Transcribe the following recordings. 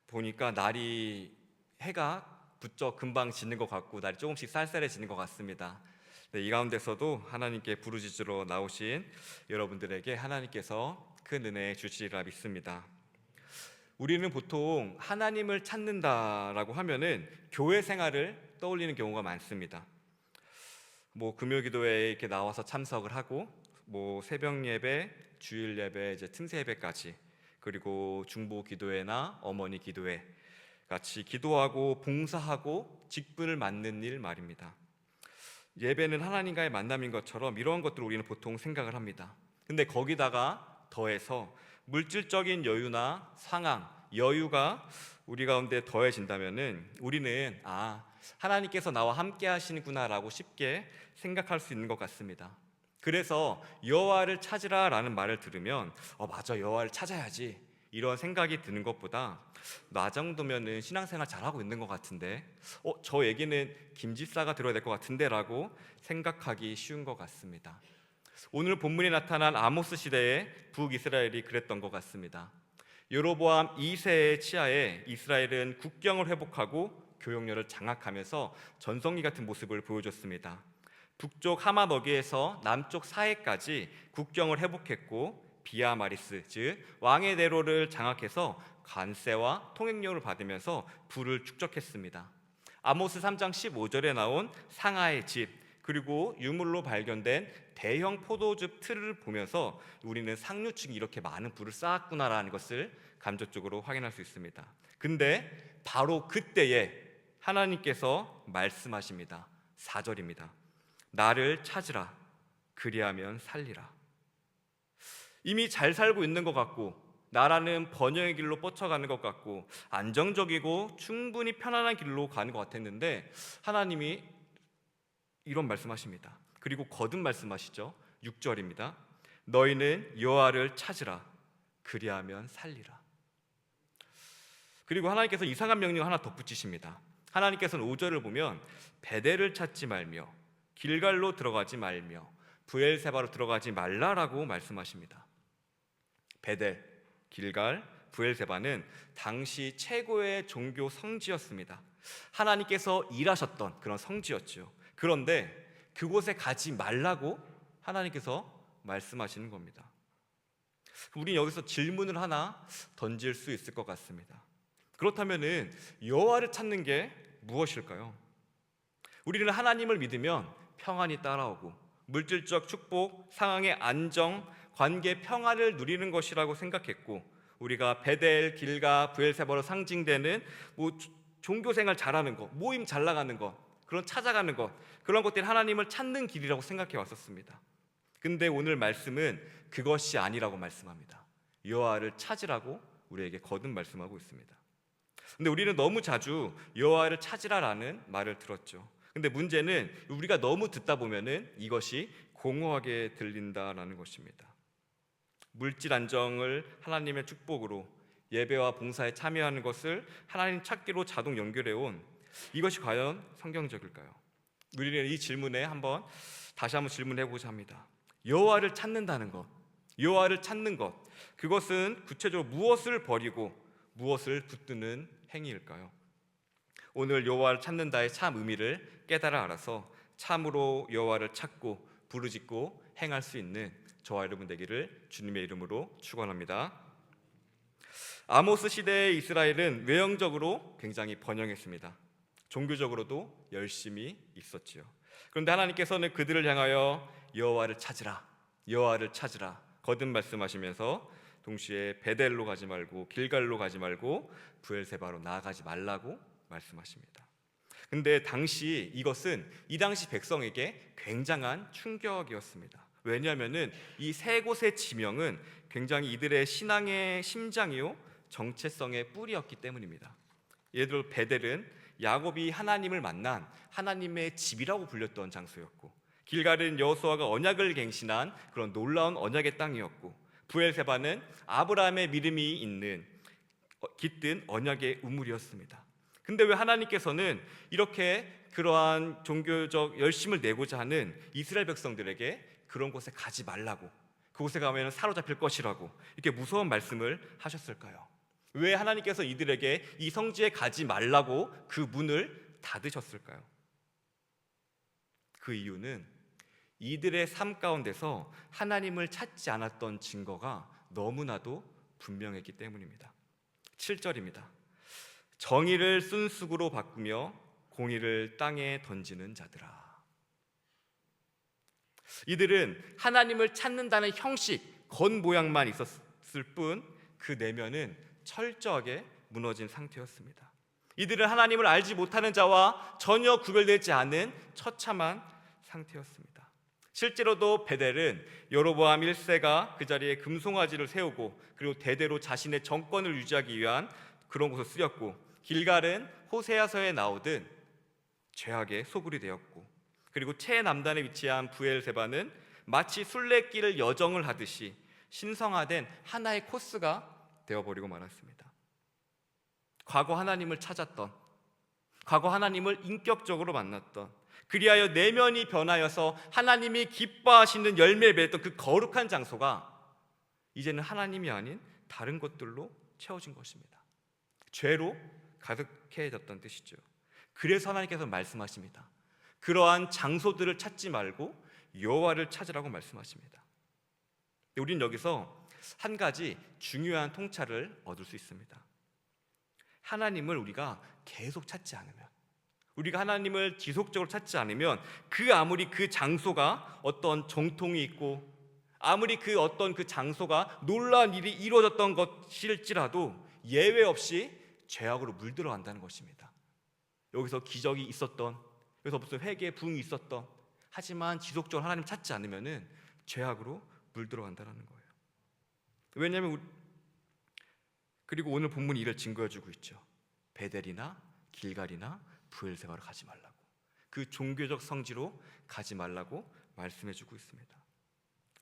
보니까 해가 부쩍 금방 지는 것 같고 날이 조금씩 쌀쌀해지는 것 같습니다. 이 가운데서도 하나님께 부르짖으러 나오신 여러분들에게 하나님께서 큰 은혜 주시리라 믿습니다. 우리는 보통 하나님을 찾는다라고 하면은 교회 생활을 떠올리는 경우가 많습니다. 금요 기도회에 이렇게 나와서 참석을 하고 새벽 예배, 주일 예배, 이제 틈새 예배까지, 그리고 중보 기도회나 어머니 기도회 같이 기도하고 봉사하고 직분을 맡는 일 말입니다. 예배는 하나님과의 만남인 것처럼 이런 것들을 우리는 보통 생각을 합니다. 근데 거기다가 더해서 물질적인 여유나 상황, 여유가 우리 가운데 더해진다면은 우리는 하나님께서 나와 함께 하시는구나라고 쉽게 생각할 수 있는 것 같습니다. 그래서 여호와를 찾으라 라는 말을 들으면 맞아, 여호와를 찾아야지 이런 생각이 드는 것보다 나 정도면은 신앙생활 잘하고 있는 것 같은데 저 얘기는 김집사가 들어야 될 것 같은데 라고 생각하기 쉬운 것 같습니다. 오늘 본문에 나타난 아모스 시대의 북이스라엘이 그랬던 것 같습니다. 여로보암 2세의 치하에 이스라엘은 국경을 회복하고 교역로를 장악하면서 전성기 같은 모습을 보여줬습니다. 북쪽 하마 너기에서 남쪽 사해까지 국경을 회복했고 비아마리스, 즉 왕의 대로를 장악해서 관세와 통행료를 받으면서 부를 축적했습니다. 아모스 3장 15절에 나온 상하의 집, 그리고 유물로 발견된 대형 포도즙 틀을 보면서 우리는 상류층이 이렇게 많은 부를 쌓았구나라는 것을 감접적으로 확인할 수 있습니다. 근데 바로 그때에 하나님께서 말씀하십니다. 4절입니다. 나를 찾으라, 그리하면 살리라. 이미 잘 살고 있는 것 같고 나라는 번영의 길로 뻗쳐가는 것 같고 안정적이고 충분히 편안한 길로 가는 것 같았는데 하나님이 이런 말씀하십니다. 그리고 거듭 말씀하시죠. 6절입니다. 너희는 여호와를 찾으라, 그리하면 살리라. 그리고 하나님께서 이상한 명령 하나 덧붙이십니다. 하나님께서는 5절을 보면 베델을 찾지 말며 길갈로 들어가지 말며 브엘세바로 들어가지 말라라고 말씀하십니다. 베델, 길갈, 브엘세바는 당시 최고의 종교 성지였습니다. 하나님께서 일하셨던 그런 성지였죠. 그런데 그곳에 가지 말라고 하나님께서 말씀하시는 겁니다. 우리는 여기서 질문을 하나 던질 수 있을 것 같습니다. 그렇다면은 여호와를 찾는 게 무엇일까요? 우리는 하나님을 믿으면 평안이 따라오고 물질적 축복, 상황의 안정, 관계 평안을 누리는 것이라고 생각했고 우리가 베델, 길가, 브엘세바로 상징되는 종교생활 잘하는 것, 모임 잘 나가는 것, 그런 찾아가는 것, 그런 것들이 하나님을 찾는 길이라고 생각해 왔었습니다. 근데 오늘 말씀은 그것이 아니라고 말씀합니다. 여호와를 찾으라고 우리에게 거듭 말씀하고 있습니다. 근데 우리는 너무 자주 여호와를 찾으라라는 말을 들었죠. 근데 문제는 우리가 너무 듣다 보면은 이것이 공허하게 들린다라는 것입니다. 물질 안정을 하나님의 축복으로, 예배와 봉사에 참여하는 것을 하나님 찾기로 자동 연결해 온 이것이 과연 성경적일까요? 우리는 이 질문에 다시 한번 질문해 보자 합니다. 여호와를 찾는다는 것, 여호와를 찾는 것, 그것은 구체적으로 무엇을 버리고 무엇을 붙드는 행위일까요? 오늘 여호와를 찾는다의 참 의미를 깨달아 알아서 참으로 여호와를 찾고 부르짖고 행할 수 있는 저와 여러분 되기를 주님의 이름으로 축원합니다. 아모스 시대의 이스라엘은 외형적으로 굉장히 번영했습니다. 종교적으로도 열심히 있었지요. 그런데 하나님께서는 그들을 향하여 여호와를 찾으라, 여호와를 찾으라 거듭 말씀하시면서 동시에 베델로 가지 말고 길갈로 가지 말고 브엘세바로 나아가지 말라고 말씀하십니다. 근데 이것은 이 당시 백성에게 굉장한 충격이었습니다. 왜냐하면 이 세 곳의 지명은 굉장히 이들의 신앙의 심장이요 정체성의 뿌리였기 때문입니다. 예를 들어 베델은 야곱이 하나님을 만난 하나님의 집이라고 불렸던 장소였고, 길갈은 여호수아가 언약을 갱신한 그런 놀라운 언약의 땅이었고, 브엘세바는 아브라함의 믿음이 있는 깃든 언약의 우물이었습니다. 근데 왜 하나님께서는 이렇게 그러한 종교적 열심을 내고자 하는 이스라엘 백성들에게 그런 곳에 가지 말라고, 그곳에 가면 사로잡힐 것이라고 이렇게 무서운 말씀을 하셨을까요? 왜 하나님께서 이들에게 이 성지에 가지 말라고 그 문을 닫으셨을까요? 그 이유는 이들의 삶 가운데서 하나님을 찾지 않았던 증거가 너무나도 분명했기 때문입니다. 7절입니다. 정의를 순수구로 바꾸며 공의를 땅에 던지는 자들아. 이들은 하나님을 찾는다는 형식, 겉모양만 있었을 뿐 그 내면은 철저하게 무너진 상태였습니다. 이들은 하나님을 알지 못하는 자와 전혀 구별되지 않은 처참한 상태였습니다. 실제로도 베델은 여로보암 1세가 그 자리에 금송아지를 세우고 그리고 대대로 자신의 정권을 유지하기 위한 그런 곳을 쓰였고, 길갈은 호세아서에 나오듯 죄악의 소굴이 되었고, 그리고 최남단에 위치한 브엘세바는 마치 순례길 여정을 하듯이 신성화된 하나의 코스가 되어버리고 말았습니다. 과거 하나님을 찾았던, 과거 하나님을 인격적으로 만났던, 그리하여 내면이 변하여서 하나님이 기뻐하시는 열매를 맺었던 그 거룩한 장소가 이제는 하나님이 아닌 다른 것들로 채워진 것입니다. 죄로 가득해졌던 뜻이죠. 그래서 하나님께서 말씀하십니다. 그러한 장소들을 찾지 말고 여호와를 찾으라고 말씀하십니다. 우리는 여기서 한 가지 중요한 통찰을 얻을 수 있습니다. 하나님을 우리가 계속 찾지 않으면, 우리가 하나님을 지속적으로 찾지 않으면 그 아무리 그 장소가 어떤 정통이 있고 아무리 그 어떤 그 장소가 놀라운 일이 이루어졌던 것일지라도 예외 없이 죄악으로 물들어간다는 것입니다. 여기서 기적이 있었던, 여기서 무슨 회개의 부흥이 있었던, 하지만 지속적으로 하나님 찾지 않으면 죄악으로 물들어간다는 거예요. 왜냐하면 그리고 오늘 본문이 이를 증거해주고 있죠. 베델이나 길갈이나 브엘세바로 가지 말라고, 그 종교적 성지로 가지 말라고 말씀해주고 있습니다.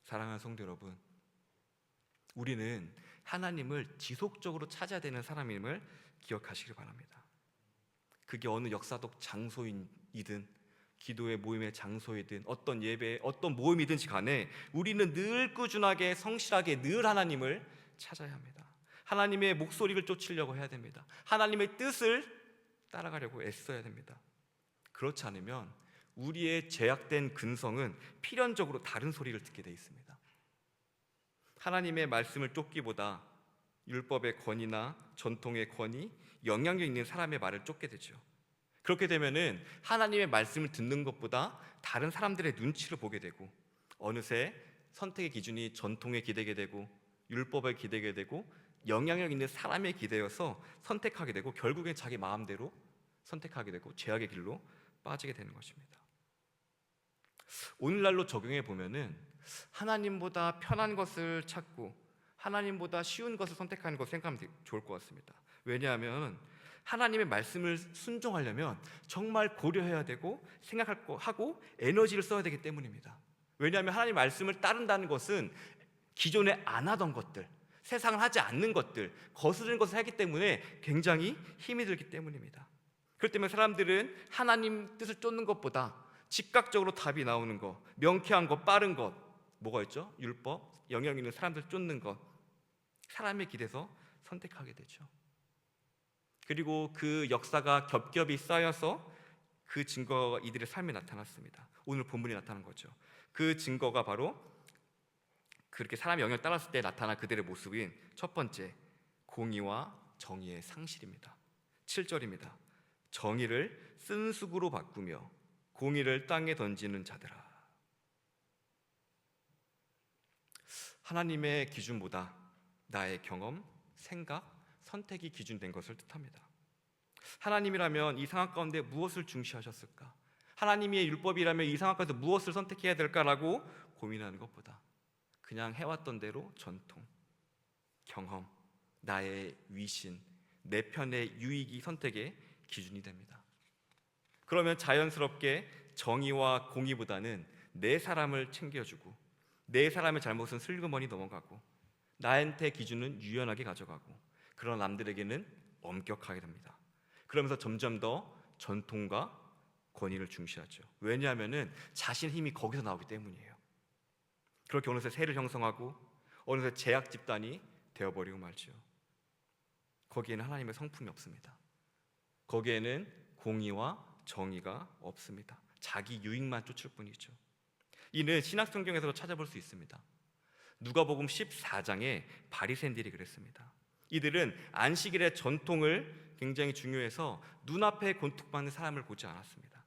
사랑하는 성도 여러분, 우리는 하나님을 지속적으로 찾아야 되는 사람임을 기억하시길 바랍니다. 그게 어느 역사적 장소이든 기도의 모임의 장소이든 어떤 예배, 어떤 모임이든지 간에 우리는 늘 꾸준하게 성실하게 늘 하나님을 찾아야 합니다. 하나님의 목소리를 쫓으려고 해야 됩니다. 하나님의 뜻을 따라가려고 애써야 됩니다. 그렇지 않으면 우리의 제약된 근성은 필연적으로 다른 소리를 듣게 돼 있습니다. 하나님의 말씀을 쫓기보다 율법의 권위나 전통의 권위, 영향력 있는 사람의 말을 쫓게 되죠. 그렇게 되면은 하나님의 말씀을 듣는 것보다 다른 사람들의 눈치를 보게 되고, 어느새 선택의 기준이 전통에 기대게 되고 율법에 기대게 되고 영향력 있는 사람에 기대어서 선택하게 되고 결국엔 자기 마음대로 선택하게 되고 죄악의 길로 빠지게 되는 것입니다. 오늘날로 적용해 보면은 하나님보다 편한 것을 찾고 하나님보다 쉬운 것을 선택하는 것을 생각하면 좋을 것 같습니다. 왜냐하면 하나님의 말씀을 순종하려면 정말 고려해야 되고 생각하고 에너지를 써야 되기 때문입니다. 왜냐하면 하나님의 말씀을 따른다는 것은 기존에 안 하던 것들, 세상을 하지 않는 것들, 거스르는 것을 하기 때문에 굉장히 힘이 들기 때문입니다. 그렇기 때문에 사람들은 하나님 뜻을 쫓는 것보다 즉각적으로 답이 나오는 것, 명쾌한 것, 빠른 것, 뭐가 있죠? 율법, 영향 있는 사람들 쫓는 것, 사람에 기대서 선택하게 되죠. 그리고 그 역사가 겹겹이 쌓여서 그 증거가 이들의 삶에 나타났습니다. 오늘 본문에 나타난 거죠. 그 증거가 바로 그렇게 사람의 영향을 따랐을 때 나타난 그들의 모습인 첫 번째, 공의와 정의의 상실입니다. 7절입니다. 정의를 쓴쑥으로 바꾸며 공의를 땅에 던지는 자들아. 하나님의 기준보다 나의 경험, 생각, 선택이 기준된 것을 뜻합니다. 하나님이라면 이 상황 가운데 무엇을 중시하셨을까? 하나님의 율법이라면 이 상황 가운데 무엇을 선택해야 될까라고 고민하는 것보다 그냥 해왔던 대로 전통, 경험, 나의 위신, 내 편의 유익이 선택의 기준이 됩니다. 그러면 자연스럽게 정의와 공의보다는 내 사람을 챙겨주고 내 사람의 잘못은 슬그머니 넘어가고 나한테 기준은 유연하게 가져가고 그런 남들에게는 엄격하게 됩니다. 그러면서 점점 더 전통과 권위를 중시하죠. 왜냐하면은 자신의 힘이 거기서 나오기 때문이에요. 그렇게 어느새 세를 형성하고 어느새 제약 집단이 되어버리고 말죠. 거기에는 하나님의 성품이 없습니다. 거기에는 공의와 정의가 없습니다. 자기 유익만 쫓을 뿐이죠. 이는 신약 성경에서도 찾아볼 수 있습니다. 누가복음 14장에 바리새인들이 그랬습니다. 이들은 안식일의 전통을 굉장히 중요해서 눈앞에 곤툭받는 사람을 보지 않았습니다.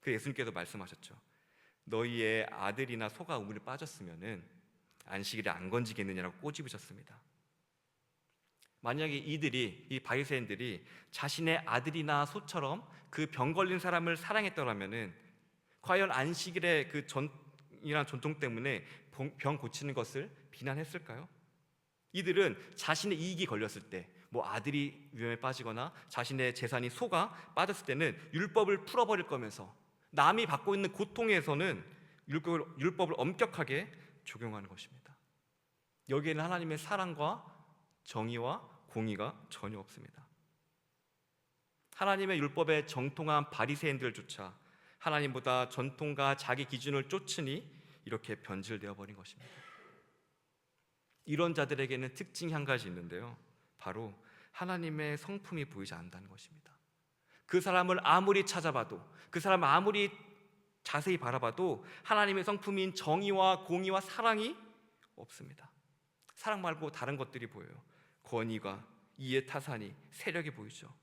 그 예수님께서 말씀하셨죠. 너희의 아들이나 소가 우물에 빠졌으면은 안식일에 안 건지겠느냐라고 꼬집으셨습니다. 만약에 이 바리새인들이 자신의 아들이나 소처럼 그 병 걸린 사람을 사랑했더라면은 과연 안식일의 그 전이란 전통 때문에 병 고치는 것을 비난했을까요? 이들은 자신의 이익이 걸렸을 때, 뭐 아들이 위험에 빠지거나 자신의 재산이 소가 빠졌을 때는 율법을 풀어버릴 거면서 남이 받고 있는 고통에서는 율법을 엄격하게 적용하는 것입니다. 여기에는 하나님의 사랑과 정의와 공의가 전혀 없습니다. 하나님의 율법에 정통한 바리새인들조차 하나님보다 전통과 자기 기준을 쫓으니 이렇게 변질되어 버린 것입니다. 이런 자들에게는 특징이 한 가지 있는데요. 바로 하나님의 성품이 보이지 않는다는 것입니다. 그 사람을 아무리 찾아봐도, 그 사람을 아무리 자세히 바라봐도 하나님의 성품인 정의와 공의와 사랑이 없습니다. 사랑 말고 다른 것들이 보여요. 권위가, 이해 타산이, 세력이 보이죠.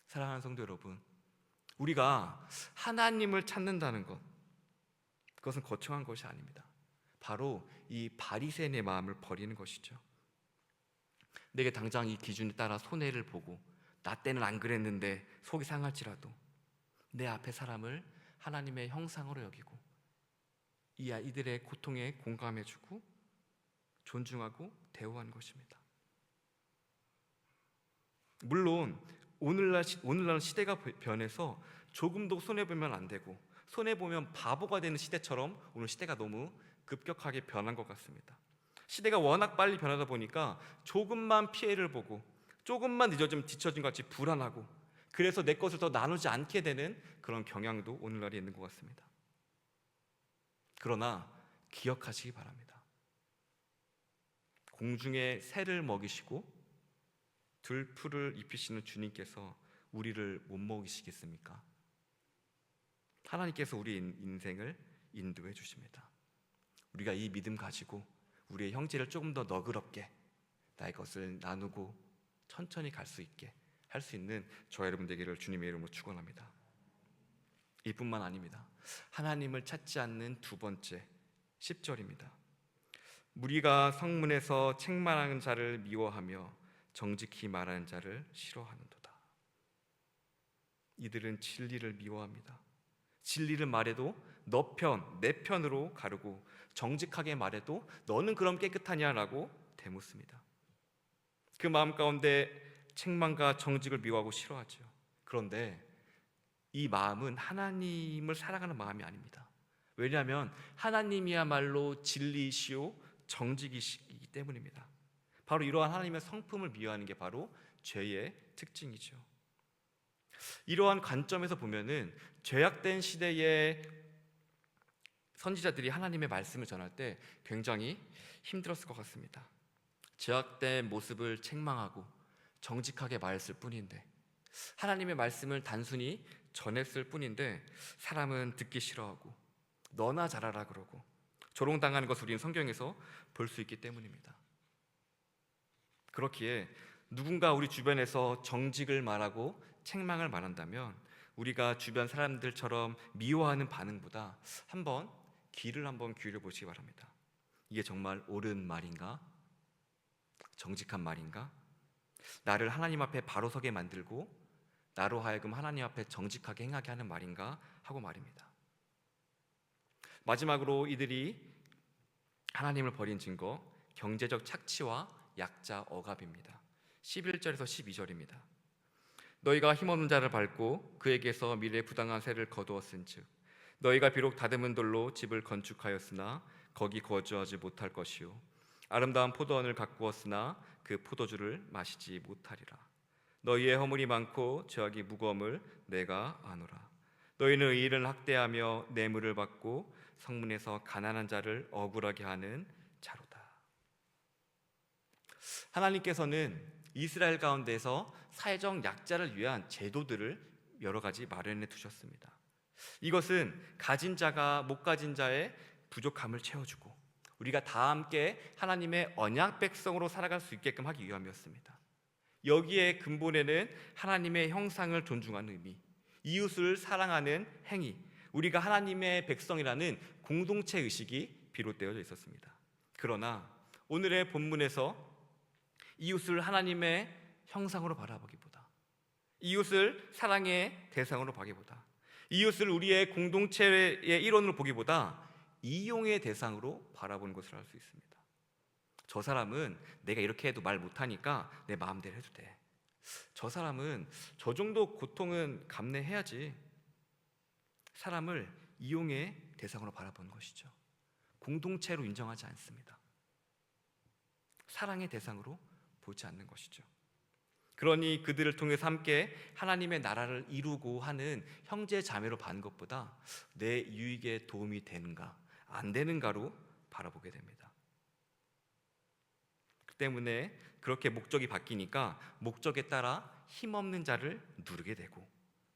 사랑하는 성도 여러분, 우리가 하나님을 찾는다는 것, 그것은 거창한 것이 아닙니다. 바로 이 바리새인의 마음을 버리는 것이죠. 내게 당장 이 기준에 따라 손해를 보고 나 때는 안 그랬는데 속이 상할지라도 내 앞에 사람을 하나님의 형상으로 여기고 이들의 고통에 공감해주고 존중하고 대우하는 것입니다. 물론 오늘날 시대가 변해서 조금도 손해보면 안 되고 손해보면 바보가 되는 시대처럼 오늘 시대가 너무 급격하게 변한 것 같습니다. 시대가 워낙 빨리 변하다 보니까 조금만 피해를 보고 조금만 늦어지면 뒤처진 것 같이 불안하고 그래서 내 것을 더 나누지 않게 되는 그런 경향도 오늘날에 있는 것 같습니다. 그러나 기억하시기 바랍니다. 공중에 새를 먹이시고 들풀을 입히시는 주님께서 우리를 못 먹이시겠습니까? 하나님께서 우리 인생을 인도해 주십니다. 우리가 이 믿음 가지고 우리의 형제를 조금 더 너그럽게 나의 것을 나누고 천천히 갈 수 있게 할 수 있는 저와 여러분 되기를 주님의 이름으로 축원합니다. 이뿐만 아닙니다. 하나님을 찾지 않는 두 번째 10절입니다. 무리가 성문에서 책망하는 자를 미워하며 정직히 말하는 자를 싫어하는도다. 이들은 진리를 미워합니다. 진리를 말해도 너 편, 내 편으로 가르고 정직하게 말해도 너는 그럼 깨끗하냐라고 대묻습니다. 그 마음 가운데 책망과 정직을 미워하고 싫어하죠. 그런데 이 마음은 하나님을 사랑하는 마음이 아닙니다. 왜냐하면 하나님이야말로 진리이시오 정직이시기 때문입니다. 바로 이러한 하나님의 성품을 미워하는 게 바로 죄의 특징이죠. 이러한 관점에서 보면은 죄악된 시대의 선지자들이 하나님의 말씀을 전할 때 굉장히 힘들었을 것 같습니다. 죄악된 모습을 책망하고 정직하게 말했을 뿐인데 하나님의 말씀을 단순히 전했을 뿐인데 사람은 듣기 싫어하고 너나 잘하라 그러고 조롱당하는 것을 우리는 성경에서 볼 수 있기 때문입니다. 그렇기에 누군가 우리 주변에서 정직을 말하고 책망을 말한다면 우리가 주변 사람들처럼 미워하는 반응보다 귀를 한번 기울여 보시기 바랍니다. 이게 정말 옳은 말인가? 정직한 말인가? 나를 하나님 앞에 바로 서게 만들고 나로 하여금 하나님 앞에 정직하게 행하게 하는 말인가? 하고 말입니다. 마지막으로 이들이 하나님을 버린 증거, 경제적 착취와 약자 억압입니다. 11절에서 12절입니다. 너희가 힘없는 자를 밟고 그에게서 미래의 부당한 세를 거두었은즉 너희가 비록 다듬은 돌로 집을 건축하였으나 거기 거주하지 못할 것이요 아름다운 포도원을 가꾸었으나 그 포도주를 마시지 못하리라. 너희의 허물이 많고 죄악이 무거움을 내가 아노라. 너희는 의인을 학대하며 뇌물을 받고 성문에서 가난한 자를 억울하게 하는 자로다. 하나님께서는 이스라엘 가운데서 사회적 약자를 위한 제도들을 여러 가지 마련해 두셨습니다. 이것은 가진 자가 못 가진 자의 부족함을 채워주고 우리가 다 함께 하나님의 언약 백성으로 살아갈 수 있게끔 하기 위함이었습니다. 여기에 근본에는 하나님의 형상을 존중하는 의미, 이웃을 사랑하는 행위, 우리가 하나님의 백성이라는 공동체 의식이 비롯되어 있었습니다. 그러나 오늘의 본문에서 이웃을 하나님의 형상으로 바라보기보다, 이웃을 사랑의 대상으로 보기보다, 이웃을 우리의 공동체의 일원으로 보기보다 이용의 대상으로 바라보는 것을 알 수 있습니다. 저 사람은 내가 이렇게 해도 말 못하니까 내 마음대로 해도 돼. 저 사람은 저 정도 고통은 감내해야지. 사람을 이용의 대상으로 바라보는 것이죠. 공동체로 인정하지 않습니다. 사랑의 대상으로 보지 않는 것이죠. 그러니 그들을 통해서 함께 하나님의 나라를 이루고 하는 형제 자매로 봐는 것보다 내 유익에 도움이 되는가 안 되는가로 바라보게 됩니다. 그 때문에 그렇게 목적이 바뀌니까 목적에 따라 힘없는 자를 누르게 되고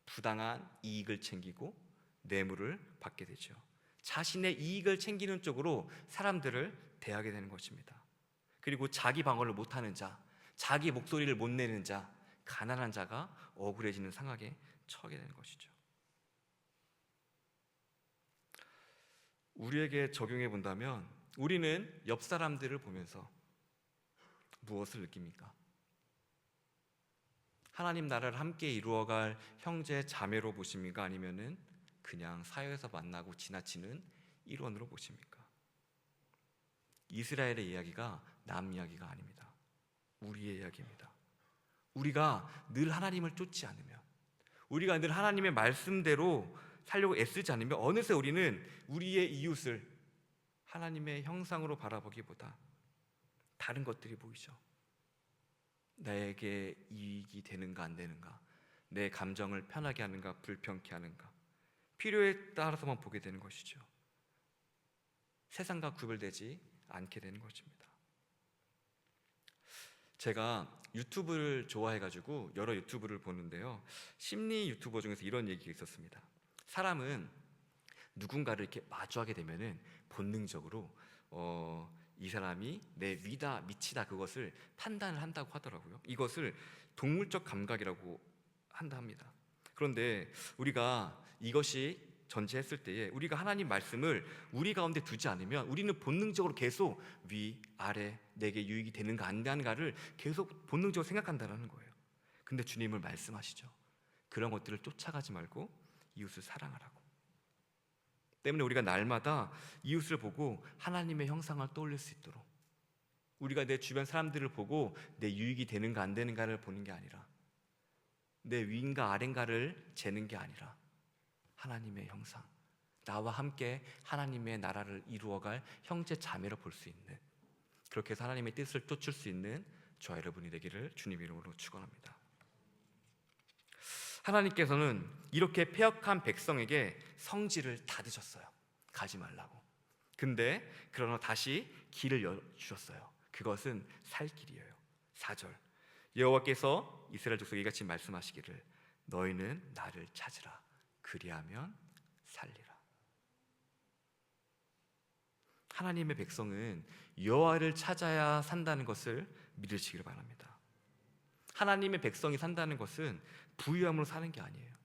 부당한 이익을 챙기고 뇌물을 받게 되죠. 자신의 이익을 챙기는 쪽으로 사람들을 대하게 되는 것입니다. 그리고 자기 방어를 못하는 자, 자기 목소리를 못 내는 자, 가난한 자가 억울해지는 상황에 처하게 되는 것이죠. 우리에게 적용해 본다면 우리는 옆 사람들을 보면서 무엇을 느낍니까? 하나님 나라를 함께 이루어갈 형제 자매로 보십니까? 아니면은 그냥 사회에서 만나고 지나치는 일원으로 보십니까? 이스라엘의 이야기가 남 이야기가 아닙니다. 우리의 이야기입니다. 우리가 늘 하나님을 쫓지 않으면, 우리가 늘 하나님의 말씀대로 살려고 애쓰지 않으면 어느새 우리는 우리의 이웃을 하나님의 형상으로 바라보기보다 다른 것들이 보이죠. 나에게 이익이 되는가 안 되는가, 내 감정을 편하게 하는가 불편케 하는가, 필요에 따라서만 보게 되는 것이죠. 세상과 구별되지 않게 되는 것입니다. 제가 유튜브를 좋아해가지고 여러 유튜브를 보는데요, 심리 유튜버 중에서 이런 얘기가 있었습니다. 사람은 누군가를 이렇게 마주하게 되면은 본능적으로 이 사람이 내 위다 미치다 그것을 판단을 한다고 하더라고요. 이것을 동물적 감각이라고 한다 합니다. 그런데 우리가 이것이 전제했을 때에 우리가 하나님 말씀을 우리 가운데 두지 않으면 우리는 본능적으로 계속 위, 아래, 내게 유익이 되는가 안 되는가를 계속 본능적으로 생각한다는 거예요. 근데 주님은 말씀하시죠. 그런 것들을 쫓아가지 말고 이웃을 사랑하라고. 때문에 우리가 날마다 이웃을 보고 하나님의 형상을 떠올릴 수 있도록, 우리가 내 주변 사람들을 보고 내 유익이 되는가 안 되는가를 보는 게 아니라, 내 위인가 아래인가를 재는 게 아니라 하나님의 형상, 나와 함께 하나님의 나라를 이루어갈 형제 자매로 볼 수 있는, 그렇게 해서 하나님의 뜻을 쫓을 수 있는 저와 여러분이 되기를 주님 이름으로 축원합니다. 하나님께서는 이렇게 패역한 백성에게 성질을 닫으셨어요. 가지 말라고. 근데 그러나 다시 길을 열주셨어요. 그것은 살 길이에요. 4절, 여호와께서 이스라엘 족속에게 이같이 말씀하시기를 너희는 나를 찾으라. 그리하면 살리라. 하나님의 백성은 여호와를 찾아야 산다는 것을 믿으시기를 바랍니다. 하나님의 백성이 산다는 것은 부유함으로 사는 게 아니에요.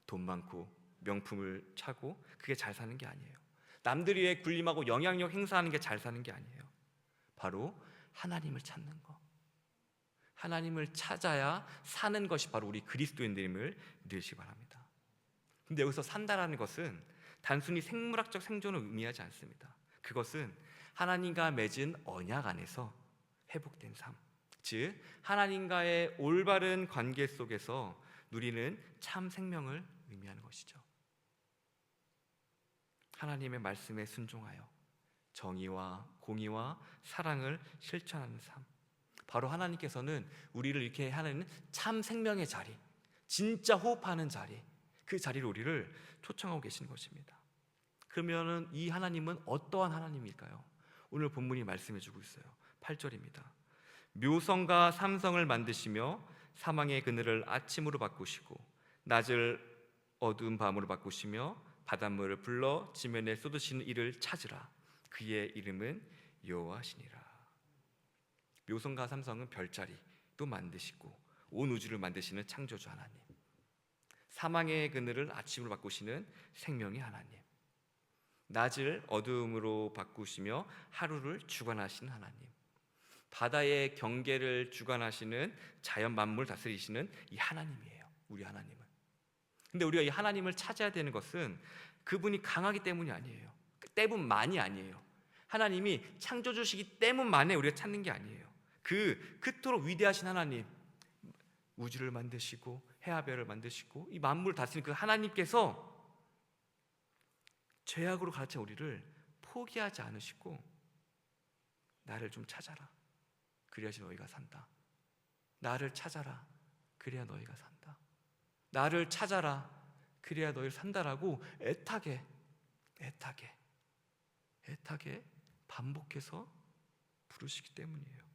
돈 많고 명품을 차고 그게 잘 사는 게 아니에요. 남들 위해 군림하고 영향력 행사하는 게 잘 사는 게 아니에요. 바로 하나님을 찾는 거, 하나님을 찾아야 사는 것이 바로 우리 그리스도인들임을 믿으시기 바랍니다. 근데 여기서 산다라는 것은 단순히 생물학적 생존을 의미하지 않습니다. 그것은 하나님과 맺은 언약 안에서 회복된 삶, 즉 하나님과의 올바른 관계 속에서 누리는 참 생명을 의미하는 것이죠. 하나님의 말씀에 순종하여 정의와 공의와 사랑을 실천하는 삶, 바로 하나님께서는 우리를 이렇게 하는 참 생명의 자리, 진짜 호흡하는 자리, 그 자리로 우리를 초청하고 계시는 것입니다. 그러면은 이 하나님은 어떠한 하나님일까요? 오늘 본문이 말씀해 주고 있어요. 8절입니다. 묘성과 삼성을 만드시며 사망의 그늘을 아침으로 바꾸시고 낮을 어두운 밤으로 바꾸시며 바닷물을 불러 지면에 쏟으시는 이를 찾으라. 그의 이름은 여호와시니라. 묘성과 삼성은 별자리도 만드시고 온 우주를 만드시는 창조주 하나님, 사망의 그늘을 아침으로 바꾸시는 생명의 하나님, 낮을 어두움으로 바꾸시며 하루를 주관하시는 하나님, 바다의 경계를 주관하시는 자연 만물을 다스리시는 이 하나님이에요. 우리 하나님은. 근데 우리가 이 하나님을 찾아야 되는 것은 그분이 강하기 때문이 아니에요. 때문만이 아니에요. 하나님이 창조주시기 때문만에 우리가 찾는 게 아니에요. 그 그토록 위대하신 하나님, 우주를 만드시고 해하별을 만드시고 이 만물을 다스리는 그 하나님께서 죄악으로 가르친 우리를 포기하지 않으시고 나를 좀 찾아라, 그래야지 너희가 산다. 나를 찾아라, 그래야 너희가 산다. 나를 찾아라, 그래야 너희를 산다라고 애타게 반복해서 부르시기 때문이에요.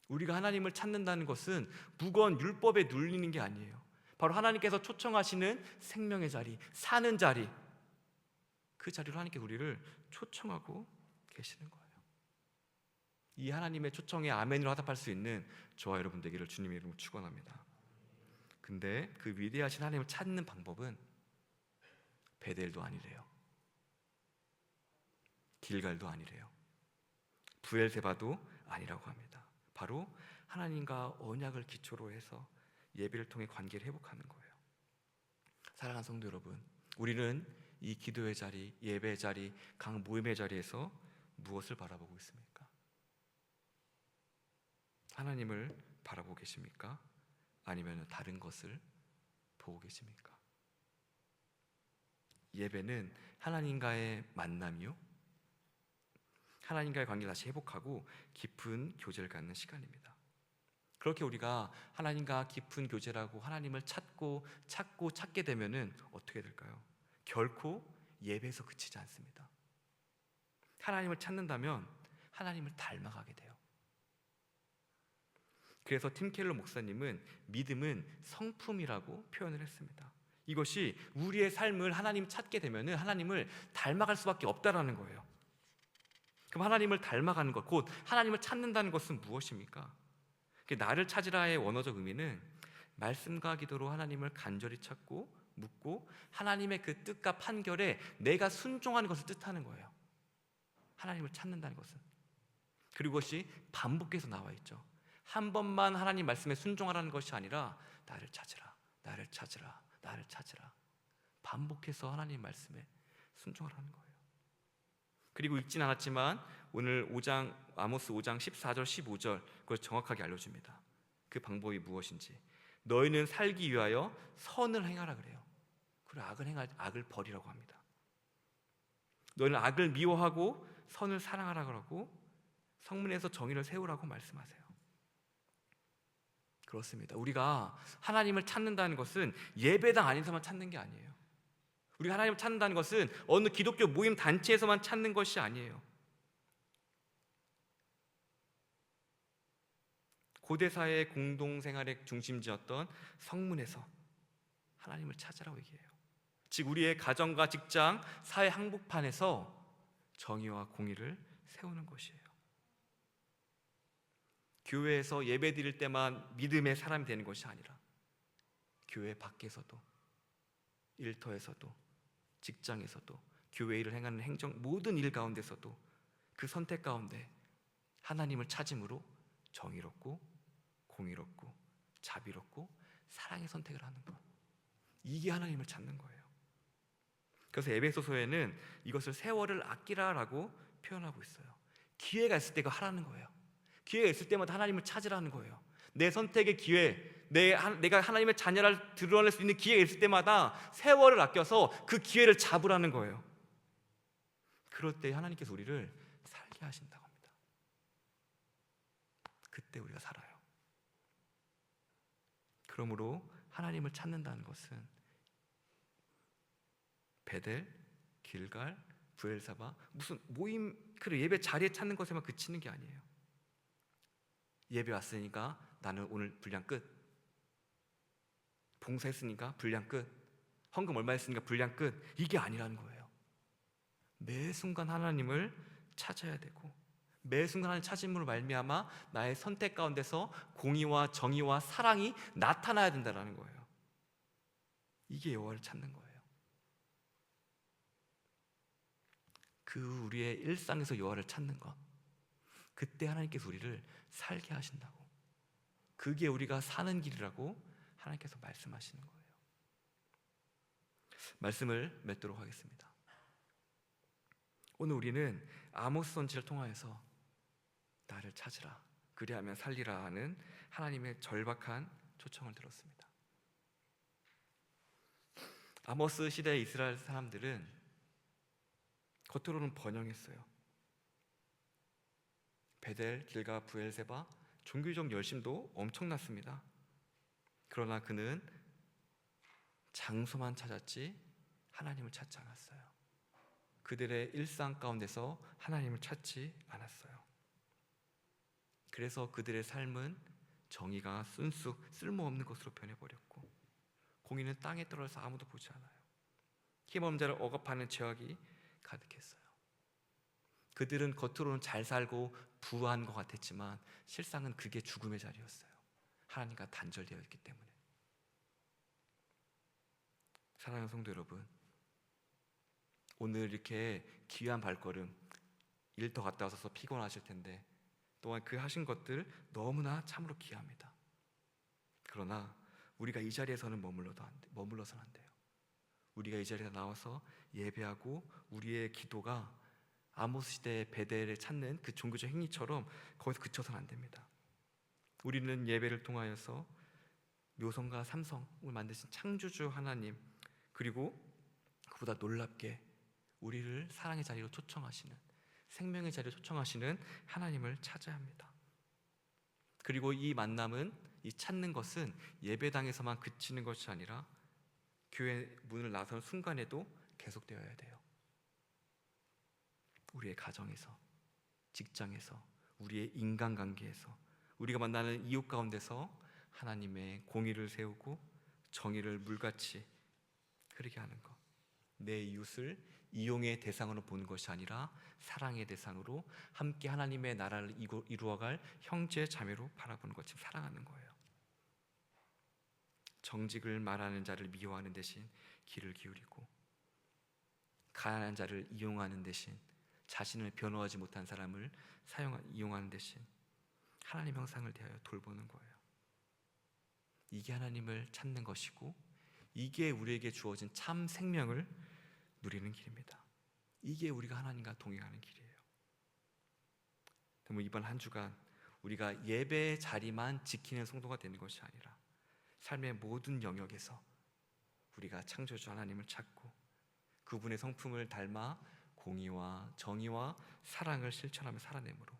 우리가 하나님을 찾는다는 것은 무거운 율법에 눌리는 게 아니에요. 바로 하나님께서 초청하시는 생명의 자리, 사는 자리, 그 자리로 하나님께 우리를 초청하고 계시는 거예요. 이 하나님의 초청에 아멘으로 화답할 수 있는 저와 여러분 되기를 주님의 이름으로 축원합니다. 근데 그 위대하신 하나님을 찾는 방법은 베델도 아니래요. 길갈도 아니래요. 브엘세바도 아니라고 합니다. 바로 하나님과 언약을 기초로 해서 예배를 통해 관계를 회복하는 거예요. 사랑하는 성도 여러분, 우리는 이 기도의 자리, 예배의 자리, 각 모임의 자리에서 무엇을 바라보고 있습니까? 하나님을 바라보고 계십니까? 아니면 다른 것을 보고 계십니까? 예배는 하나님과의 만남이요, 하나님과의 관계를 다시 회복하고 깊은 교제를 갖는 시간입니다. 그렇게 우리가 하나님과 깊은 교제라고 하나님을 찾게 되면은 어떻게 될까요? 결코 예배에서 그치지 않습니다. 하나님을 찾는다면 하나님을 닮아가게 돼요. 그래서 팀 켈러 목사님은 믿음은 성품이라고 표현을 했습니다. 이것이 우리의 삶을 하나님 찾게 되면은 하나님을 닮아갈 수밖에 없다라는 거예요. 그럼 하나님을 닮아가는 것, 곧 하나님을 찾는다는 것은 무엇입니까? 나를 찾으라의 원어적 의미는 말씀과 기도로 하나님을 간절히 찾고 묻고 하나님의 그 뜻과 판결에 내가 순종하는 것을 뜻하는 거예요. 하나님을 찾는다는 것은. 그리고 그것이 반복해서 나와 있죠. 한 번만 하나님 말씀에 순종하라는 것이 아니라 나를 찾으라, 나를 찾으라, 나를 찾으라, 반복해서 하나님 말씀에 순종하라는 거예요. 그리고 읽진 않았지만 오늘 아모스 5장 14절 15절 그걸 정확하게 알려줍니다. 그 방법이 무엇인지. 너희는 살기 위하여 선을 행하라 그래요. 그리고 악을 버리라고 합니다. 너희는 악을 미워하고 선을 사랑하라 그러고 성문에서 정의를 세우라고 말씀하세요. 그렇습니다. 우리가 하나님을 찾는다는 것은 예배당 안에서만 찾는 게 아니에요. 우리가 하나님을 찾는다는 것은 어느 기독교 모임 단체에서만 찾는 것이 아니에요. 고대사의 공동생활의 중심지였던 성문에서 하나님을 찾으라고 얘기해요. 즉 우리의 가정과 직장, 사회 한복판에서 정의와 공의를 세우는 것이에요. 교회에서 예배 드릴 때만 믿음의 사람이 되는 것이 아니라 교회 밖에서도, 일터에서도, 직장에서도, 교회 일을 행하는 모든 일 가운데서도 그 선택 가운데 하나님을 찾음으로 정의롭고 공의롭고 자비롭고 사랑의 선택을 하는 것, 이게 하나님을 찾는 거예요. 그래서 에베소서에는 이것을 세월을 아끼라라고 표현하고 있어요. 기회가 있을 때 그거 하라는 거예요. 기회가 있을 때마다 하나님을 찾으라는 거예요. 내 선택의 기회, 내가 하나님의 자녀를 드러낼 수 있는 기회가 있을 때마다 세월을 아껴서 그 기회를 잡으라는 거예요. 그럴 때 하나님께서 우리를 살게 하신다고 합니다. 그때 우리가 살아요. 그러므로 하나님을 찾는다는 것은 베델, 길갈, 브엘사바 무슨 모임, 그래 예배 자리에 찾는 것에만 그치는 게 아니에요. 예배 왔으니까 나는 오늘 분량 끝, 봉사했으니까 분량 끝, 헌금 얼마 했으니까 분량 끝, 이게 아니라는 거예요. 매 순간 하나님을 찾아야 되고, 매 순간 하나님 찾음으로 말미암아 나의 선택 가운데서 공의와 정의와 사랑이 나타나야 된다는 거예요. 이게 여호와를 찾는 거예요. 그 우리의 일상에서 여호와를 찾는 것, 그때 하나님께서 우리를 살게 하신다고, 그게 우리가 사는 길이라고 하나님께서 말씀하시는 거예요. 말씀을 맺도록 하겠습니다. 오늘 우리는 아모스 선지를 통하여서 나를 찾으라, 그리하면 살리라 하는 하나님의 절박한 초청을 들었습니다. 아모스 시대의 이스라엘 사람들은 겉으로는 번영했어요. 베델, 길가, 브엘세바, 종교적 열심도 엄청났습니다. 그러나 그는 장소만 찾았지 하나님을 찾지 않았어요. 그들의 일상 가운데서 하나님을 찾지 않았어요. 그래서 그들의 삶은 정의가 순수 쓸모없는 것으로 변해버렸고, 공의는 땅에 떨어져서 아무도 보지 않아요. 힘없는 자를 억압하는 죄악이 가득했어요. 그들은 겉으로는 잘 살고 부한 것 같았지만 실상은 그게 죽음의 자리였어요. 하나님과 단절되어 있기 때문에. 사랑하는 성도 여러분, 오늘 이렇게 귀한 발걸음, 일 더 갔다 와서 피곤하실 텐데 또한 그 하신 것들 너무나 참으로 귀합니다. 그러나 우리가 이 자리에서는 머물러서는 안 돼요. 우리가 이 자리에 나와서 예배하고 우리의 기도가 아모스 시대의 베델을 찾는 그 종교적 행위처럼 거기서 그쳐서는 안 됩니다. 우리는 예배를 통하여서 묘성과 삼성을 만드신 창조주 하나님, 그리고 그보다 놀랍게 우리를 사랑의 자리로 초청하시는, 생명의 자리로 초청하시는 하나님을 찾아야 합니다. 그리고 이 만남은, 이 찾는 것은 예배당에서만 그치는 것이 아니라 교회 문을 나서는 순간에도 계속되어야 돼요. 우리의 가정에서, 직장에서, 우리의 인간관계에서, 우리가 만나는 이웃 가운데서 하나님의 공의를 세우고 정의를 물같이 흐르게 하는 것, 내 이웃을 이용의 대상으로 보는 것이 아니라 사랑의 대상으로 함께 하나님의 나라를 이루어갈 형제 자매로 바라보는 것, 지금 사랑하는 거예요. 정직을 말하는 자를 미워하는 대신 귀를 기울이고, 가난한 자를 이용하는 대신, 자신을 변호하지 못한 사람을 이용하는 대신 하나님 형상을 대하여 돌보는 거예요. 이게 하나님을 찾는 것이고, 이게 우리에게 주어진 참 생명을 누리는 길입니다. 이게 우리가 하나님과 동행하는 길이에요. 그럼 이번 한 주간 우리가 예배의 자리만 지키는 성도가 되는 것이 아니라 삶의 모든 영역에서 우리가 창조주 하나님을 찾고 그분의 성품을 닮아 공의와 정의와 사랑을 실천하며 살아내므로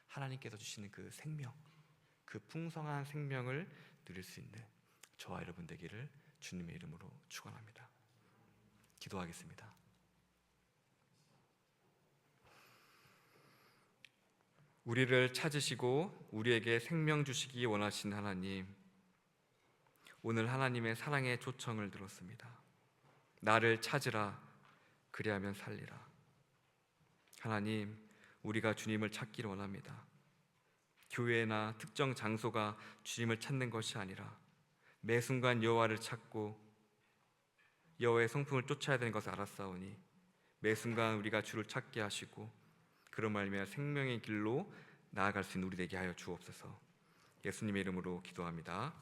하나님께서 주시는 그 생명, 그 풍성한 생명을 누릴 수 있는 저와 여러분 되기를 주님의 이름으로 축원합니다. 기도하겠습니다. 우리를 찾으시고 우리에게 생명 주시기 원하신 하나님, 오늘 하나님의 사랑의 초청을 들었습니다. 나를 찾으라, 그리하면 살리라. 하나님, 우리가 주님을 찾기를 원합니다. 교회나 특정 장소가 주님을 찾는 것이 아니라 매 순간 여호와를 찾고 여호와의 성품을 쫓아야 되는 것을 알았사오니 매 순간 우리가 주를 찾게 하시고 그런 말미암아 생명의 길로 나아갈 수 있는 우리 되게 하여 주옵소서. 예수님의 이름으로 기도합니다.